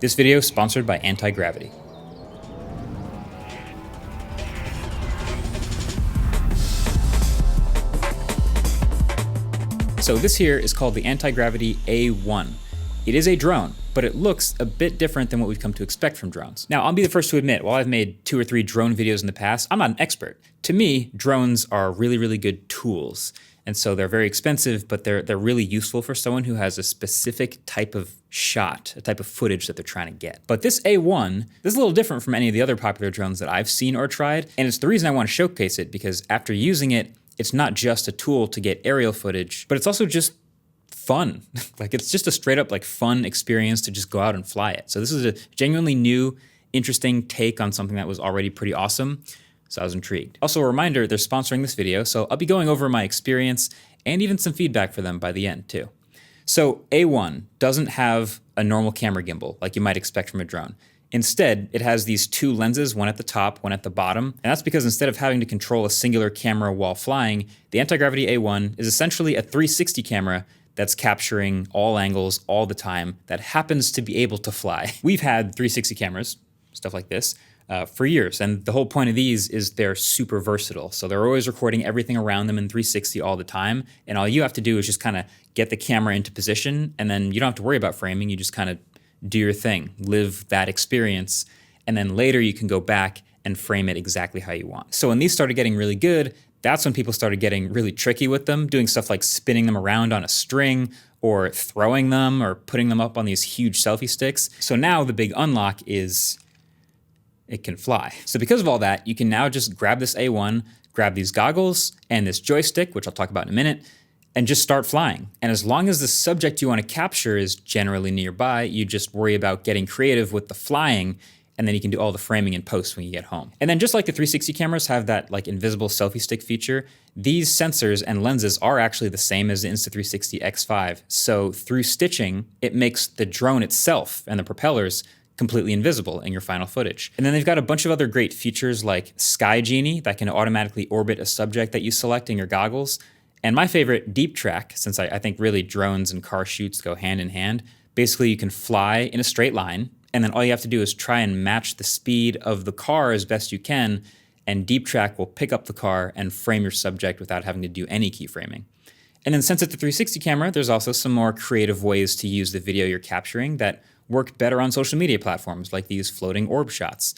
This video is sponsored by Antigravity. So this here is called the Antigravity A1. It is a drone, but it looks a bit different than what we've come to expect from drones. Now, I'll be the first to admit, while I've made 2 or 3 drone videos in the past, I'm not an expert. To me, drones are really, really good tools. And so they're very expensive, but they're really useful for someone who has a specific type of shot, a type of footage that they're trying to get. But this A1, this is a little different from any of the other popular drones that I've seen or tried. And it's the reason I want to showcase it, because after using it, it's not just a tool to get aerial footage, but it's also just fun. Like, it's just a straight up fun experience to just go out and fly it. So this is a genuinely new, interesting take on something that was already pretty awesome. So I was intrigued. Also, a reminder, they're sponsoring this video, so I'll be going over my experience and even some feedback for them by the end too. So A1 doesn't have a normal camera gimbal like you might expect from a drone. Instead, it has these 2 lenses, one at the top, one at the bottom. And that's because instead of having to control a singular camera while flying, the Antigravity A1 is essentially a 360 camera that's capturing all angles all the time that happens to be able to fly. We've had 360 cameras, stuff like this, for years. And the whole point of these is they're super versatile. So they're always recording everything around them in 360 all the time. And all you have to do is just kind of get the camera into position, and then you don't have to worry about framing. You just kind of do your thing, live that experience. And then later you can go back and frame it exactly how you want. So when these started getting really good, that's when people started getting really tricky with them, doing stuff like spinning them around on a string or throwing them or putting them up on these huge selfie sticks. So now the big unlock is it can fly. So because of all that, you can now just grab this A1, grab these goggles and this joystick, which I'll talk about in a minute, and just start flying. And as long as the subject you want to capture is generally nearby, you just worry about getting creative with the flying, and then you can do all the framing in post when you get home. And then just like the 360 cameras have that invisible selfie stick feature, these sensors and lenses are actually the same as the Insta360 X5. So through stitching, it makes the drone itself and the propellers completely invisible in your final footage. And then they've got a bunch of other great features like Sky Genie that can automatically orbit a subject that you select in your goggles. And my favorite, Deep Track, since I think really drones and car shoots go hand in hand. Basically, you can fly in a straight line, and then all you have to do is try and match the speed of the car as best you can, and Deep Track will pick up the car and frame your subject without having to do any keyframing. And then since it's a 360 camera, there's also some more creative ways to use the video you're capturing that work better on social media platforms, like these floating orb shots.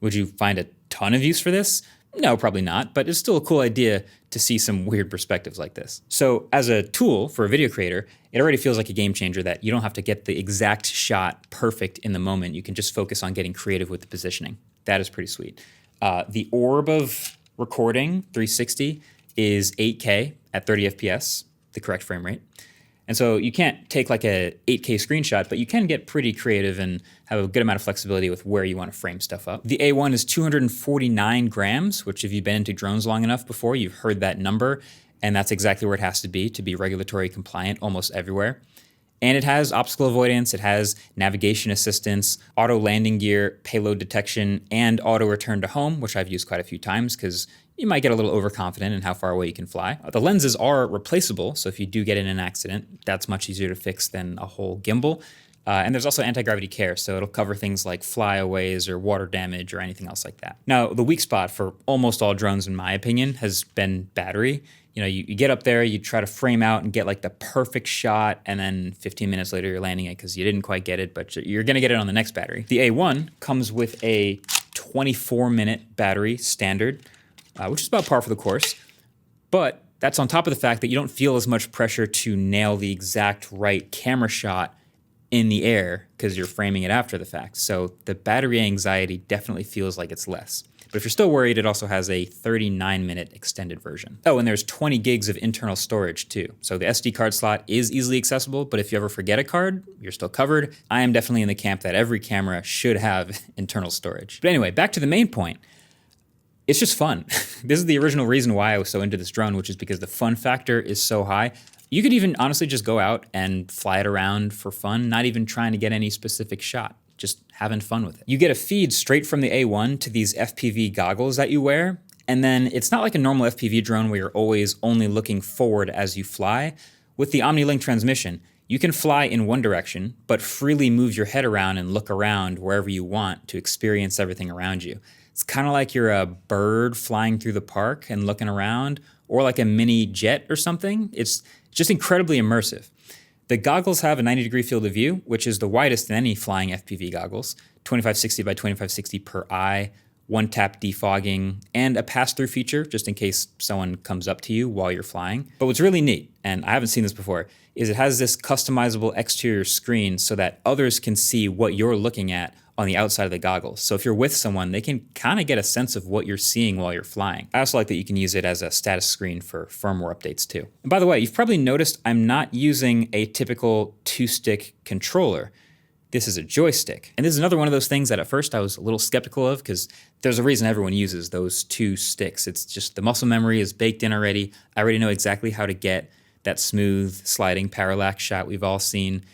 Would you find a ton of use for this? No, probably not, but it's still a cool idea to see some weird perspectives like this. So as a tool for a video creator, it already feels like a game changer that you don't have to get the exact shot perfect in the moment. You can just focus on getting creative with the positioning. That is pretty sweet. The orb of recording 360 is 8K at 30 FPS, the correct frame rate. And so you can't take a 8K screenshot, but you can get pretty creative and have a good amount of flexibility with where you want to frame stuff up. The A1 is 249 grams, which if you've been into drones long enough before, you've heard that number. And that's exactly where it has to be regulatory compliant almost everywhere. And it has obstacle avoidance, it has navigation assistance, auto landing gear, payload detection, and auto return to home, which I've used quite a few times because you might get a little overconfident in how far away you can fly. The lenses are replaceable, so if you do get in an accident, that's much easier to fix than a whole gimbal. And there's also anti-gravity care, so it'll cover things like flyaways or water damage or anything else like that. Now, the weak spot for almost all drones, in my opinion, has been battery. You get up there, you try to frame out and get the perfect shot, and then 15 minutes later you're landing it because you didn't quite get it, but you're gonna get it on the next battery. The A1 comes with a 24-minute battery standard, which is about par for the course, but that's on top of the fact that you don't feel as much pressure to nail the exact right camera shot in the air because you're framing it after the fact. So the battery anxiety definitely feels like it's less. But if you're still worried, it also has a 39-minute extended version. Oh, and there's 20 gigs of internal storage too. So the SD card slot is easily accessible, but if you ever forget a card, you're still covered. I am definitely in the camp that every camera should have internal storage. But anyway, back to the main point. It's just fun. This is the original reason why I was so into this drone, which is because the fun factor is so high. You could even honestly just go out and fly it around for fun, not even trying to get any specific shot, just having fun with it. You get a feed straight from the A1 to these FPV goggles that you wear, and then it's not like a normal FPV drone where you're always only looking forward as you fly. With the OmniLink transmission, You can fly in one direction, but freely move your head around and look around wherever you want to experience everything around you. It's kind of like you're a bird flying through the park and looking around, or like a mini jet or something. It's just incredibly immersive. The goggles have a 90-degree field of view, which is the widest in any flying FPV goggles, 2560 by 2560 per eye, one-tap defogging, and a pass-through feature, just in case someone comes up to you while you're flying. But what's really neat, and I haven't seen this before, is it has this customizable exterior screen so that others can see what you're looking at on the outside of the goggles. So if you're with someone, they can kind of get a sense of what you're seeing while you're flying. I also like that you can use it as a status screen for firmware updates too. And by the way, you've probably noticed I'm not using a typical 2-stick controller. This is a joystick. And this is another one of those things that at first I was a little skeptical of, because there's a reason everyone uses those 2 sticks. It's just the muscle memory is baked in already. I already know exactly how to get that smooth sliding parallax shot we've all seen.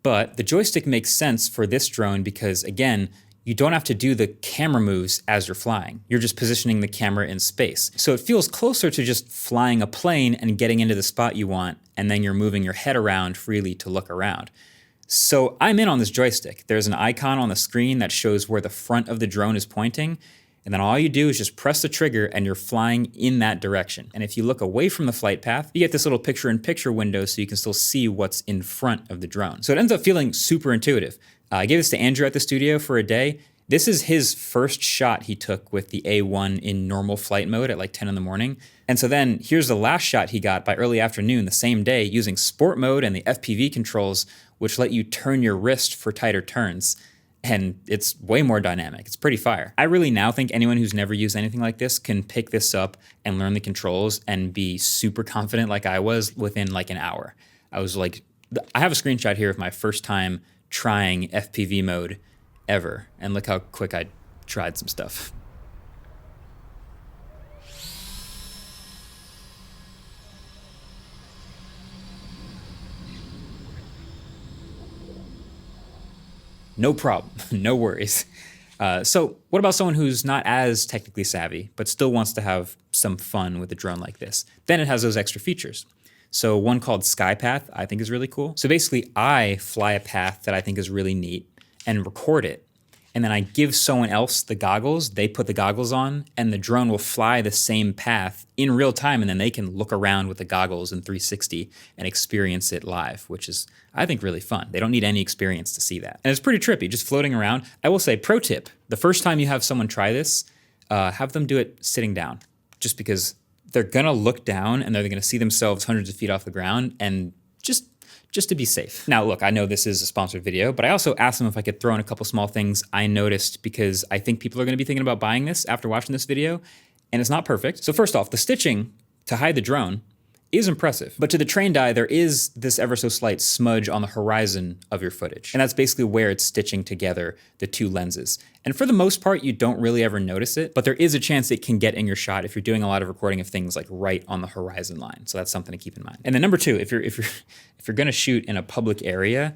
But the joystick makes sense for this drone because, again, you don't have to do the camera moves as you're flying. You're just positioning the camera in space. So it feels closer to just flying a plane and getting into the spot you want, and then you're moving your head around freely to look around. So I'm in on this joystick. There's an icon on the screen that shows where the front of the drone is pointing, and then all you do is just press the trigger and you're flying in that direction. And if you look away from the flight path, you get this little picture-in-picture window so you can still see what's in front of the drone. So it ends up feeling super intuitive. I gave this to Andrew at the studio for a day. This is his first shot he took with the A1 in normal flight mode at like 10 in the morning. And so then here's the last shot he got by early afternoon the same day using sport mode and the FPV controls, which let you turn your wrist for tighter turns. And it's way more dynamic. It's pretty fire. I really now think anyone who's never used anything like this can pick this up and learn the controls and be super confident like I was within like an hour. I was like, I have a screenshot here of my first time trying FPV mode ever. And look how quick I tried some stuff. No problem, no worries. So what about someone who's not as technically savvy, but still wants to have some fun with a drone like this? Then it has those extra features. So one called SkyPath I think is really cool. So basically I fly a path that I think is really neat and record it. And then I give someone else the goggles, they put the goggles on, and the drone will fly the same path in real time, and then they can look around with the goggles in 360 and experience it live, which is, I think, really fun. They don't need any experience to see that. And it's pretty trippy, just floating around. I will say, pro tip, the first time you have someone try this, have them do it sitting down, just because they're gonna look down and they're gonna see themselves hundreds of feet off the ground, and just to be safe. Now, look, I know this is a sponsored video, but I also asked them if I could throw in a couple small things I noticed because I think people are gonna be thinking about buying this after watching this video, and it's not perfect. So first off, the stitching to hide the drone is impressive, but to the trained eye, there is this ever so slight smudge on the horizon of your footage. And that's basically where it's stitching together the 2 lenses. And for the most part, you don't really ever notice it, but there is a chance it can get in your shot if you're doing a lot of recording of things like right on the horizon line. So that's something to keep in mind. And then number 2, if you're gonna shoot in a public area,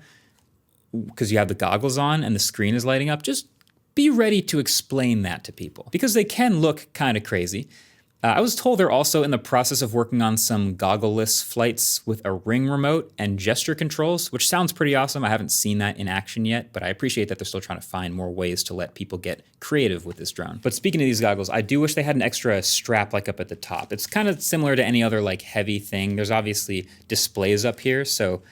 because you have the goggles on and the screen is lighting up, just be ready to explain that to people, because they can look kind of crazy. I was told they're also in the process of working on some goggle-less flights with a ring remote and gesture controls, which sounds pretty awesome. I haven't seen that in action yet, but I appreciate that they're still trying to find more ways to let people get creative with this drone. But speaking of these goggles, I do wish they had an extra strap like up at the top. It's kind of similar to any other like heavy thing. There's obviously displays up here, so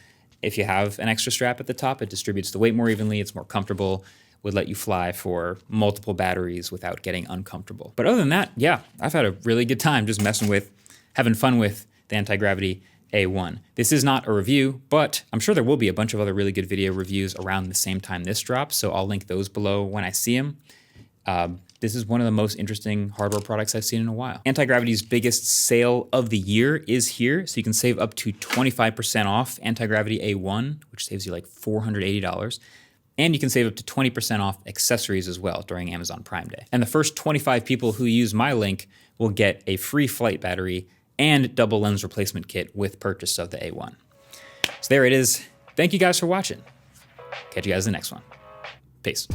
if you have an extra strap at the top, it distributes the weight more evenly, it's more comfortable, would let you fly for multiple batteries without getting uncomfortable. But other than that, yeah, I've had a really good time just having fun with the Antigravity A1. This is not a review, but I'm sure there will be a bunch of other really good video reviews around the same time this drops, so I'll link those below when I see them. This is one of the most interesting hardware products I've seen in a while. Antigravity's biggest sale of the year is here, so you can save up to 25% off Antigravity A1, which saves you like $480. And you can save up to 20% off accessories as well during Amazon Prime Day. And the first 25 people who use my link will get a free flight battery and double lens replacement kit with purchase of the A1. So there it is. Thank you guys for watching. Catch you guys in the next one. Peace.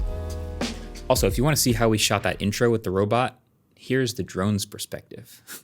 Also, if you want to see how we shot that intro with the robot, here's the drone's perspective.